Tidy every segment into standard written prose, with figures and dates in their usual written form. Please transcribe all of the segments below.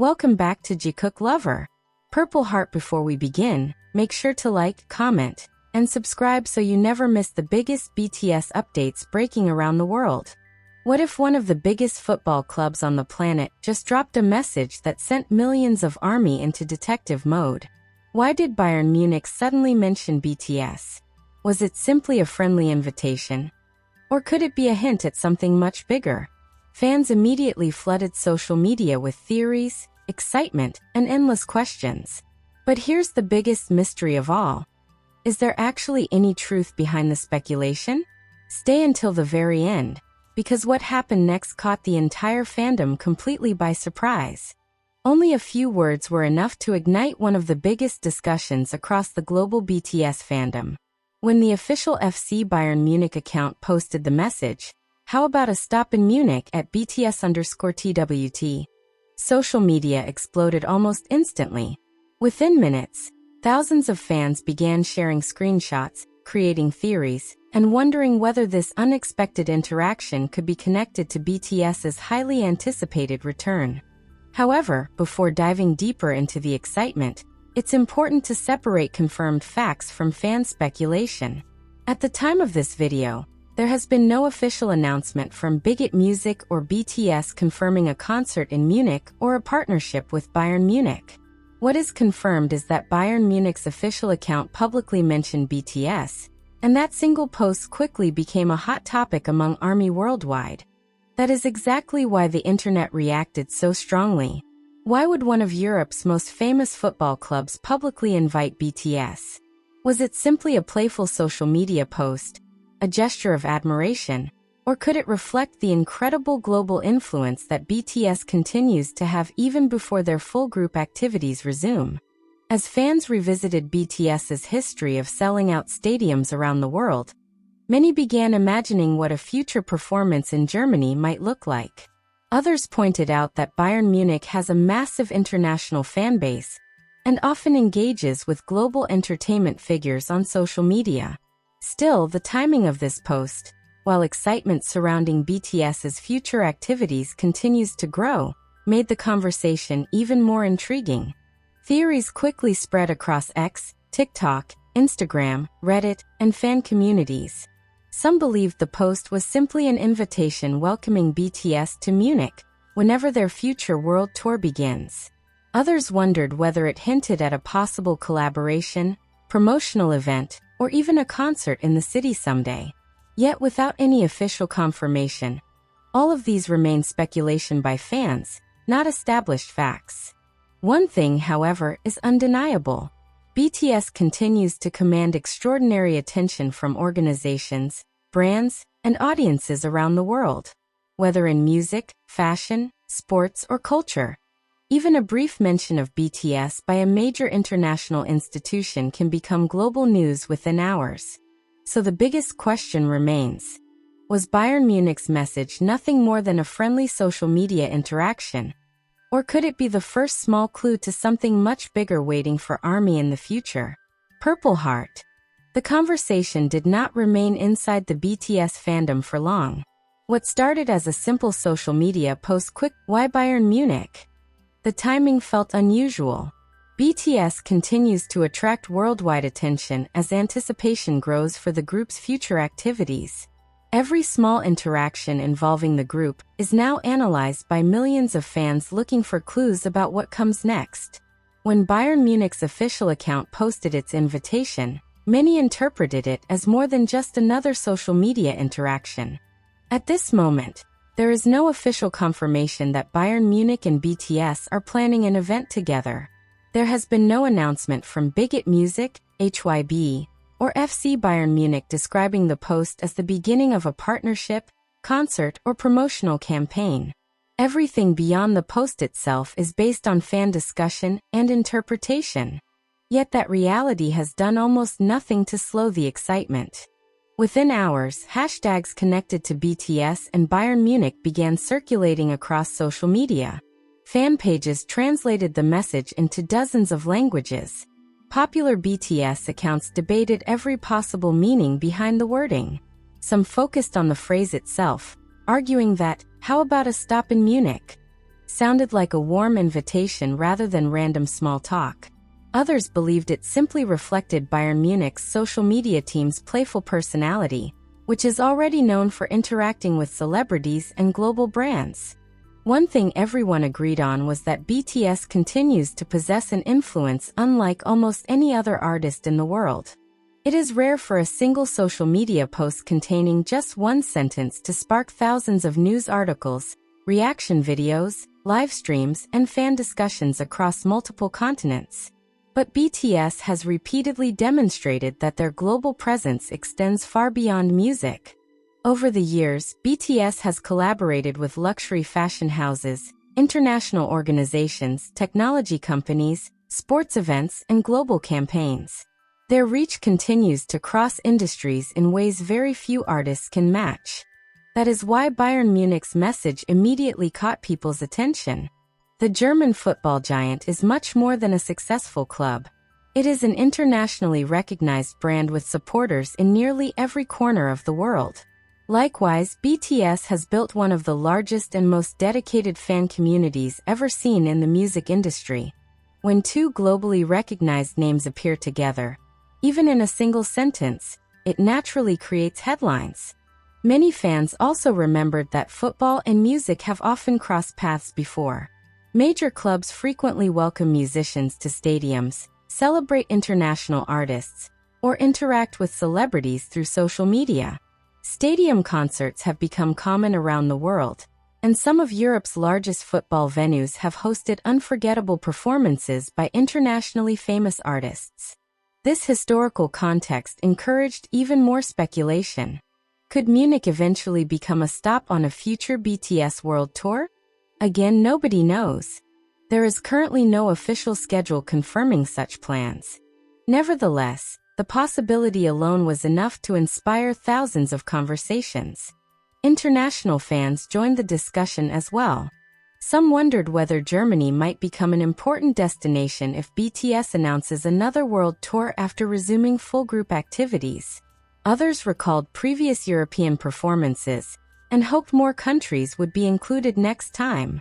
Welcome back to Jikook Lover. Purple Heart. Before we begin, make sure to like, comment, and subscribe so you never miss the biggest BTS updates breaking around the world. What if one of the biggest football clubs on the planet just dropped a message that sent millions of ARMY into detective mode? Why did Bayern Munich suddenly mention BTS? Was it simply a friendly invitation? Or could it be a hint at something much bigger? Fans immediately flooded social media with theories, excitement, and endless questions. But here's the biggest mystery of all. Is there actually any truth behind the speculation? Stay until the very end, because what happened next caught the entire fandom completely by surprise. Only a few words were enough to ignite one of the biggest discussions across the global BTS fandom. When the official FC Bayern Munich account posted the message, "How about a stop in Munich at BTS_TWT?" social media exploded almost instantly. Within minutes, thousands of fans began sharing screenshots, creating theories, and wondering whether this unexpected interaction could be connected to BTS's highly anticipated return. However, before diving deeper into the excitement, it's important to separate confirmed facts from fan speculation. At the time of this video, there has been no official announcement from BIGHIT Music or BTS confirming a concert in Munich or a partnership with Bayern Munich. What is confirmed is that Bayern Munich's official account publicly mentioned BTS, and that single post quickly became a hot topic among ARMY worldwide. That is exactly why the internet reacted so strongly. Why would one of Europe's most famous football clubs publicly invite BTS? Was it simply a playful social media post, a gesture of admiration, or could it reflect the incredible global influence that BTS continues to have even before their full group activities resume? As fans revisited BTS's history of selling out stadiums around the world, many began imagining what a future performance in Germany might look like. Others pointed out that Bayern Munich has a massive international fan base and often engages with global entertainment figures on social media. Still, the timing of this post, while excitement surrounding BTS's future activities continues to grow, made the conversation even more intriguing. Theories quickly spread across X, TikTok, Instagram, Reddit, and fan communities. Some believed the post was simply an invitation welcoming BTS to Munich whenever their future world tour begins. Others wondered whether it hinted at a possible collaboration, promotional event, or even a concert in the city someday. Yet without any official confirmation, all of these remain speculation by fans, not established facts. One thing, however, is undeniable. BTS continues to command extraordinary attention from organizations, brands, and audiences around the world. Whether in music, fashion, sports, or culture, even a brief mention of BTS by a major international institution can become global news within hours. So the biggest question remains: was Bayern Munich's message nothing more than a friendly social media interaction? Or could it be the first small clue to something much bigger waiting for ARMY in the future? Purple Heart. The conversation did not remain inside the BTS fandom for long. What started as a simple social media post quick, "Why Bayern Munich?" The timing felt unusual. BTS continues to attract worldwide attention as anticipation grows for the group's future activities. Every small interaction involving the group is now analyzed by millions of fans looking for clues about what comes next. When Bayern Munich's official account posted its invitation, many interpreted it as more than just another social media interaction. At this moment, there is no official confirmation that Bayern Munich and BTS are planning an event together. There has been no announcement from BIGHIT Music, HYB, or FC Bayern Munich describing the post as the beginning of a partnership, concert, or promotional campaign. Everything beyond the post itself is based on fan discussion and interpretation. Yet that reality has done almost nothing to slow the excitement. Within hours, hashtags connected to BTS and Bayern Munich began circulating across social media. Fan pages translated the message into dozens of languages. Popular BTS accounts debated every possible meaning behind the wording. Some focused on the phrase itself, arguing that, "How about a stop in Munich?" sounded like a warm invitation rather than random small talk. Others believed it simply reflected Bayern Munich's social media team's playful personality, which is already known for interacting with celebrities and global brands. One thing everyone agreed on was that BTS continues to possess an influence unlike almost any other artist in the world. It is rare for a single social media post containing just one sentence to spark thousands of news articles, reaction videos, live streams, and fan discussions across multiple continents. But BTS has repeatedly demonstrated that their global presence extends far beyond music. Over the years, BTS has collaborated with luxury fashion houses, international organizations, technology companies, sports events, and global campaigns. Their reach continues to cross industries in ways very few artists can match. That is why Bayern Munich's message immediately caught people's attention. The German football giant is much more than a successful club. It is an internationally recognized brand with supporters in nearly every corner of the world. Likewise, BTS has built one of the largest and most dedicated fan communities ever seen in the music industry. When two globally recognized names appear together, even in a single sentence, it naturally creates headlines. Many fans also remembered that football and music have often crossed paths before. Major clubs frequently welcome musicians to stadiums, celebrate international artists, or interact with celebrities through social media. Stadium concerts have become common around the world, and some of Europe's largest football venues have hosted unforgettable performances by internationally famous artists. This historical context encouraged even more speculation. Could Munich eventually become a stop on a future BTS world tour? Again, nobody knows. There is currently no official schedule confirming such plans. Nevertheless, the possibility alone was enough to inspire thousands of conversations. International fans joined the discussion as well. Some wondered whether Germany might become an important destination if BTS announces another world tour after resuming full group activities. Others recalled previous European performances and hoped more countries would be included next time.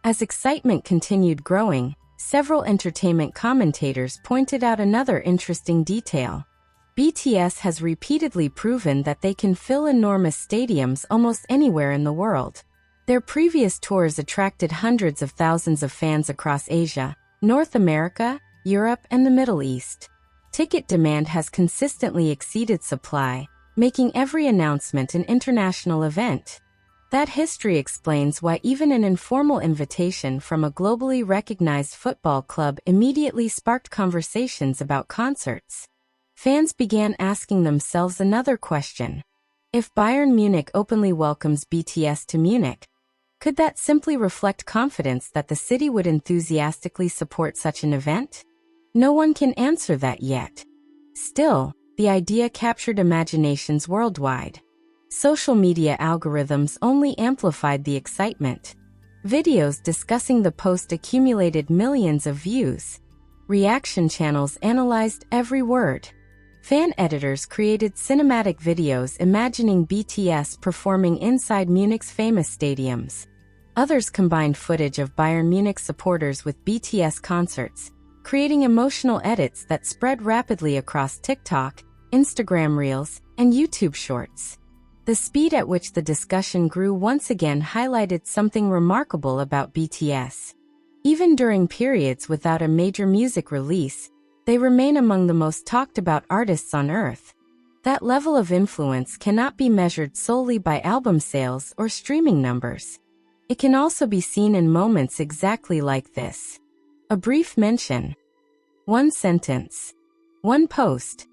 As excitement continued growing, several entertainment commentators pointed out another interesting detail. BTS has repeatedly proven that they can fill enormous stadiums almost anywhere in the world. Their previous tours attracted hundreds of thousands of fans across Asia, North America, Europe, and the Middle East. Ticket demand has consistently exceeded supply, making every announcement an international event. That history explains why even an informal invitation from a globally recognized football club immediately sparked conversations about concerts. Fans began asking themselves another question. If Bayern Munich openly welcomes BTS to Munich, could that simply reflect confidence that the city would enthusiastically support such an event? No one can answer that yet. Still, the idea captured imaginations worldwide. Social media algorithms only amplified the excitement. Videos discussing the post accumulated millions of views. Reaction channels analyzed every word. Fan editors created cinematic videos imagining BTS performing inside Munich's famous stadiums. Others combined footage of Bayern Munich supporters with BTS concerts, creating emotional edits that spread rapidly across TikTok, Instagram Reels, and YouTube Shorts. The speed at which the discussion grew once again highlighted something remarkable about BTS. Even during periods without a major music release, they remain among the most talked about artists on Earth. That level of influence cannot be measured solely by album sales or streaming numbers. It can also be seen in moments exactly like this. A brief mention, one sentence, one post,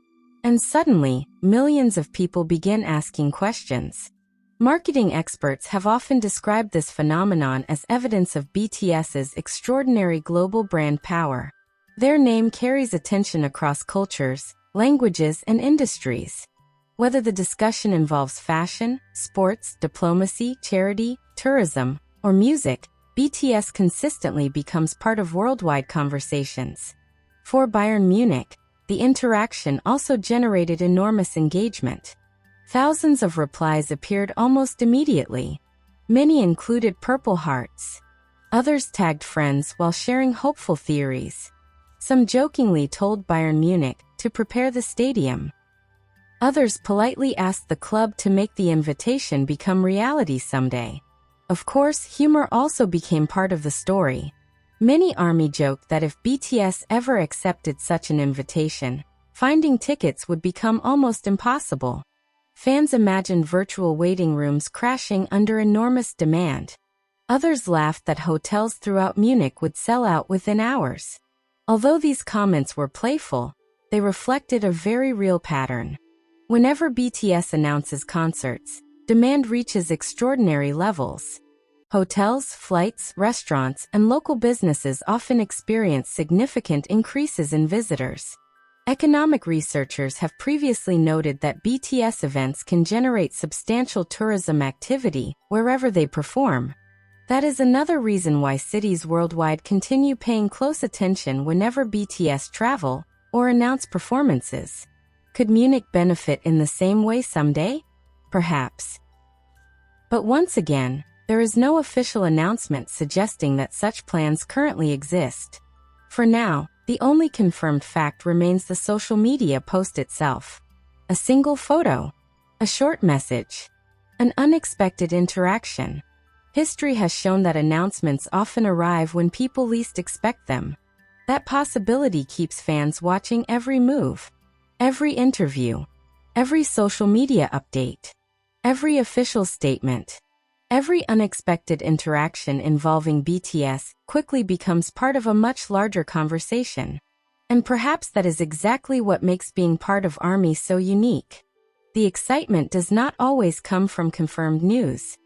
and suddenly, millions of people begin asking questions. Marketing experts have often described this phenomenon as evidence of BTS's extraordinary global brand power. Their name carries attention across cultures, languages, and industries. Whether the discussion involves fashion, sports, diplomacy, charity, tourism, or music, BTS consistently becomes part of worldwide conversations. For Bayern Munich, the interaction also generated enormous engagement. Thousands of replies appeared almost immediately. Many included purple hearts. Others tagged friends while sharing hopeful theories. Some jokingly told Bayern Munich to prepare the stadium. Others politely asked the club to make the invitation become reality someday. Of course, humor also became part of the story. Many ARMY joked that if BTS ever accepted such an invitation, finding tickets would become almost impossible. Fans imagined virtual waiting rooms crashing under enormous demand. Others laughed that hotels throughout Munich would sell out within hours. Although these comments were playful, they reflected a very real pattern. Whenever BTS announces concerts, demand reaches extraordinary levels. Hotels, flights, restaurants, and local businesses often experience significant increases in visitors. Economic researchers have previously noted that BTS events can generate substantial tourism activity wherever they perform. That is another reason why cities worldwide continue paying close attention whenever BTS travel or announce performances. Could Munich benefit in the same way someday? Perhaps. But once again, there is no official announcement suggesting that such plans currently exist. For now, the only confirmed fact remains the social media post itself. A single photo, a short message, an unexpected interaction. History has shown that announcements often arrive when people least expect them. That possibility keeps fans watching every move, every interview, every social media update, every official statement. Every unexpected interaction involving BTS quickly becomes part of a much larger conversation. And perhaps that is exactly what makes being part of ARMY so unique. The excitement does not always come from confirmed news.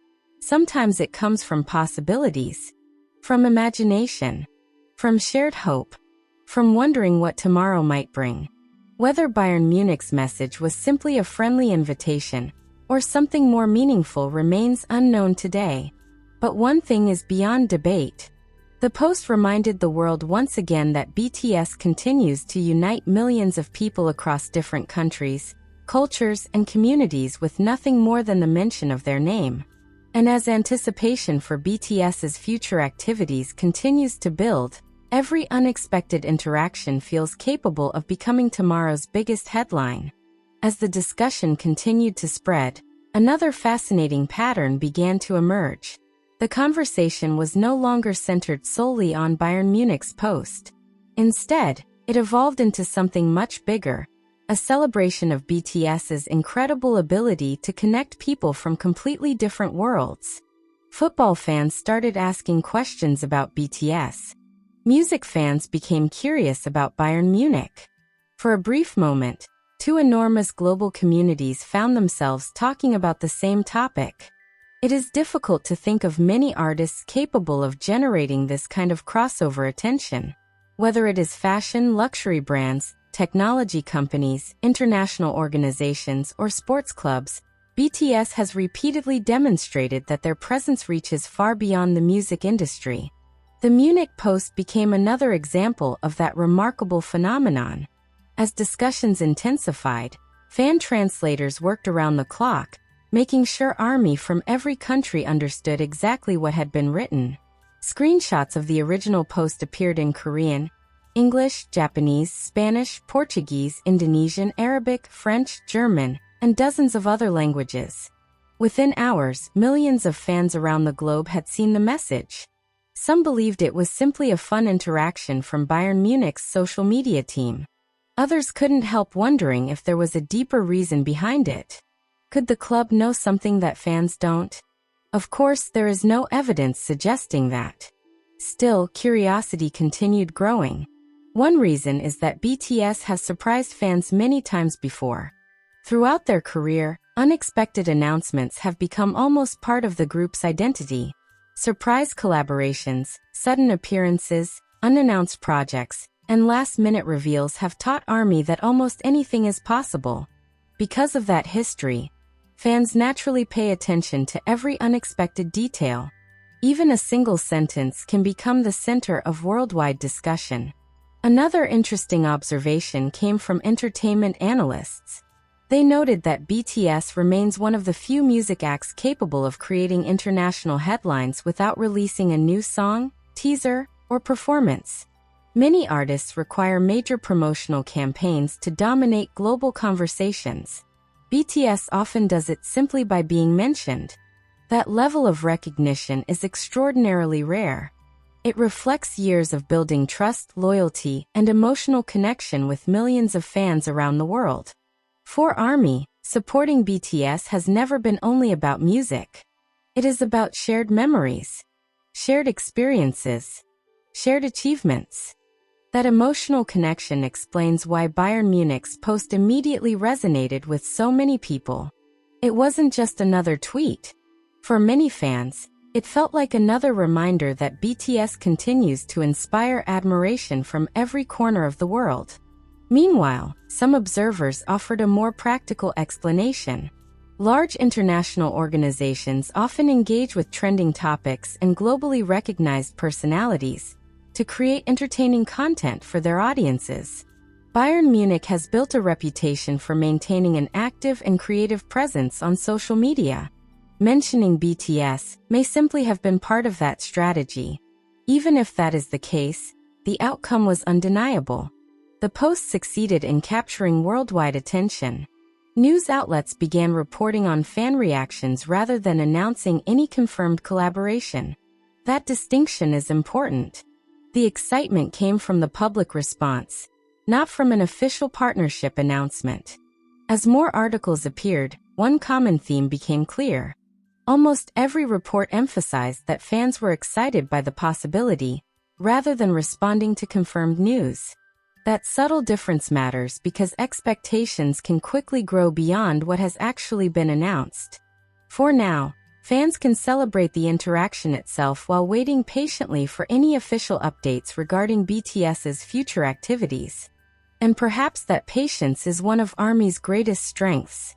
Sometimes it comes from possibilities, from imagination, from shared hope, from wondering what tomorrow might bring. Whether Bayern Munich's message was simply a friendly invitation, or something more meaningful remains unknown today. But one thing is beyond debate. The post reminded the world once again that BTS continues to unite millions of people across different countries, cultures, and communities with nothing more than the mention of their name. And as anticipation for BTS's future activities continues to build, every unexpected interaction feels capable of becoming tomorrow's biggest headline. As the discussion continued to spread, another fascinating pattern began to emerge. The conversation was no longer centered solely on Bayern Munich's post. Instead, it evolved into something much bigger, a celebration of BTS's incredible ability to connect people from completely different worlds. Football fans started asking questions about BTS. Music fans became curious about Bayern Munich. For a brief moment, two enormous global communities found themselves talking about the same topic. It is difficult to think of many artists capable of generating this kind of crossover attention. Whether it is fashion, luxury brands, technology companies, international organizations, or sports clubs, BTS has repeatedly demonstrated that their presence reaches far beyond the music industry. The Munich post became another example of that remarkable phenomenon. As discussions intensified, fan translators worked around the clock, making sure ARMY from every country understood exactly what had been written. Screenshots of the original post appeared in Korean, English, Japanese, Spanish, Portuguese, Indonesian, Arabic, French, German, and dozens of other languages. Within hours, millions of fans around the globe had seen the message. Some believed it was simply a fun interaction from Bayern Munich's social media team. Others couldn't help wondering if there was a deeper reason behind it. Could the club know something that fans don't? Of course, there is no evidence suggesting that. Still, curiosity continued growing. One reason is that BTS has surprised fans many times before. Throughout their career, unexpected announcements have become almost part of the group's identity. Surprise collaborations, sudden appearances, unannounced projects, and last-minute reveals have taught ARMY that almost anything is possible. Because of that history, fans naturally pay attention to every unexpected detail. Even a single sentence can become the center of worldwide discussion. Another interesting observation came from entertainment analysts. They noted that BTS remains one of the few music acts capable of creating international headlines without releasing a new song, teaser, or performance. Many artists require major promotional campaigns to dominate global conversations. BTS often does it simply by being mentioned. That level of recognition is extraordinarily rare. It reflects years of building trust, loyalty, and emotional connection with millions of fans around the world. For ARMY, supporting BTS has never been only about music. It is about shared memories, shared experiences, shared achievements. That emotional connection explains why Bayern Munich's post immediately resonated with so many people. It wasn't just another tweet. For many fans, it felt like another reminder that BTS continues to inspire admiration from every corner of the world. Meanwhile, some observers offered a more practical explanation. Large international organizations often engage with trending topics and globally recognized personalities to create entertaining content for their audiences. Bayern Munich has built a reputation for maintaining an active and creative presence on social media. Mentioning BTS may simply have been part of that strategy. Even if that is the case, the outcome was undeniable. The post succeeded in capturing worldwide attention. News outlets began reporting on fan reactions rather than announcing any confirmed collaboration. That distinction is important. The excitement came from the public response, not from an official partnership announcement. As more articles appeared, one common theme became clear. Almost every report emphasized that fans were excited by the possibility, rather than responding to confirmed news. That subtle difference matters because expectations can quickly grow beyond what has actually been announced. For now, fans can celebrate the interaction itself while waiting patiently for any official updates regarding BTS's future activities. And perhaps that patience is one of ARMY's greatest strengths.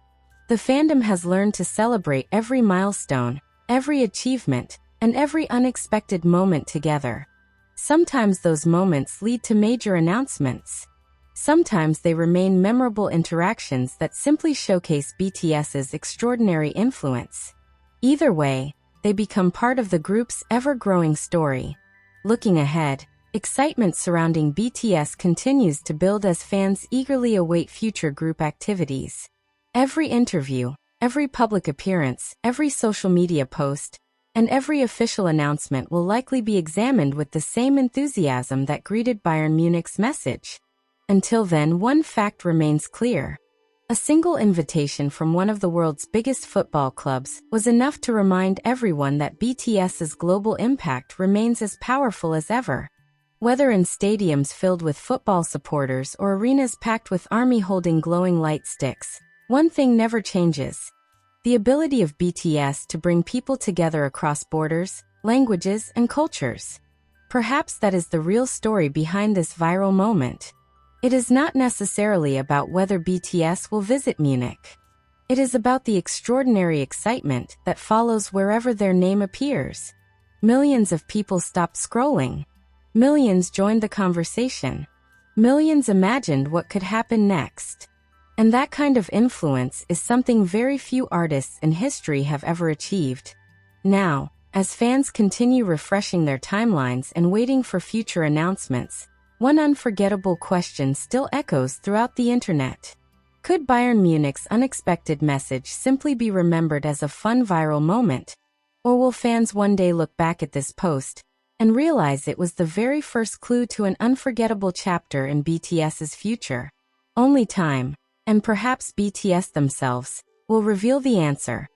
The fandom has learned to celebrate every milestone, every achievement, and every unexpected moment together. Sometimes those moments lead to major announcements. Sometimes they remain memorable interactions that simply showcase BTS's extraordinary influence. Either way, they become part of the group's ever-growing story. Looking ahead, excitement surrounding BTS continues to build as fans eagerly await future group activities. Every interview, every public appearance, every social media post, and every official announcement will likely be examined with the same enthusiasm that greeted Bayern Munich's message. Until then, one fact remains clear. A single invitation from one of the world's biggest football clubs was enough to remind everyone that BTS's global impact remains as powerful as ever. Whether in stadiums filled with football supporters or arenas packed with ARMY holding glowing light sticks, one thing never changes: the ability of BTS to bring people together across borders, languages, and cultures. Perhaps that is the real story behind this viral moment. It is not necessarily about whether BTS will visit Munich. It is about the extraordinary excitement that follows wherever their name appears. Millions of people stopped scrolling. Millions joined the conversation. Millions imagined what could happen next. And that kind of influence is something very few artists in history have ever achieved. Now, as fans continue refreshing their timelines and waiting for future announcements, one unforgettable question still echoes throughout the internet. Could Bayern Munich's unexpected message simply be remembered as a fun viral moment? Or will fans one day look back at this post and realize it was the very first clue to an unforgettable chapter in BTS's future? Only time, and perhaps BTS themselves, will reveal the answer.